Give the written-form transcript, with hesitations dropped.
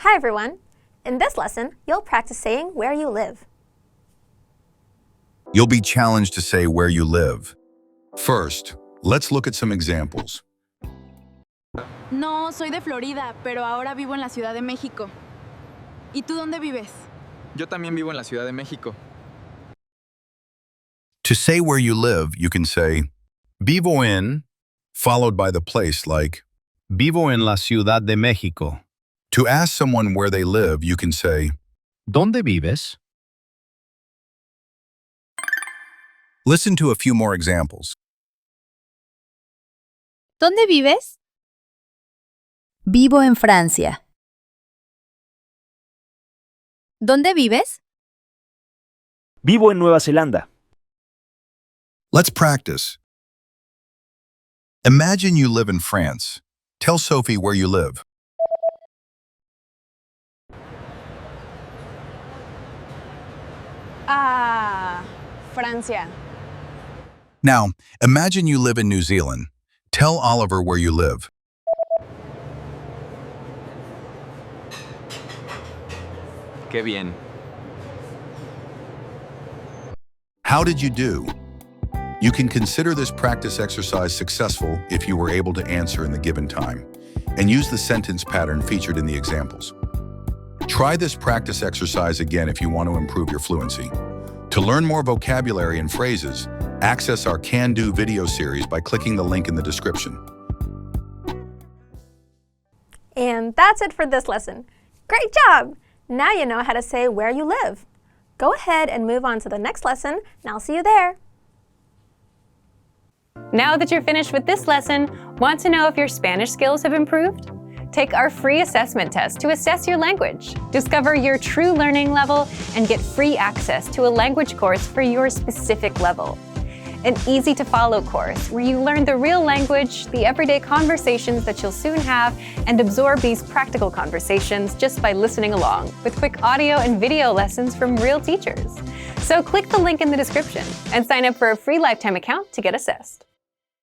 Hi everyone! In this lesson, you'll practice saying where you live. You'll be challenged to say where you live. First, let's look at some examples. No, soy de Florida, pero ahora vivo en la Ciudad de México. ¿Y tú dónde vives? Yo también vivo en la Ciudad de México. To say where you live, you can say, vivo en, followed by the place like, Vivo en la Ciudad de México. to ask someone where they live, you can say, ¿Dónde vives? listen to a few more examples. ¿Dónde vives? Vivo en Francia. ¿Dónde vives? Vivo en Nueva Zelanda. Let's practice. Imagine you live in France. Tell Sophie where you live. Francia. Now, imagine you live in New Zealand. Tell Oliver where you live. Qué bien. How did you do? You can consider this practice exercise successful if you were able to answer in the given time, and use the sentence pattern featured in the examples. Try this practice exercise again if you want to improve your fluency. To learn more vocabulary and phrases, access our Can Do video series by clicking the link in the description. And that's it for this lesson. Great job! Now you know how to say where you live. Go ahead and move on to the next lesson, and I'll see you there. Now that you're finished with this lesson, want to know if your Spanish skills have improved? Take our free assessment test to assess your language. Discover your true learning level and get free access to a language course for your specific level. An easy-to-follow course where you learn the real language, the everyday conversations that you'll soon have, and absorb these practical conversations just by listening along, with quick audio and video lessons from real teachers. So click the link in the description and sign up for a free lifetime account to get assessed.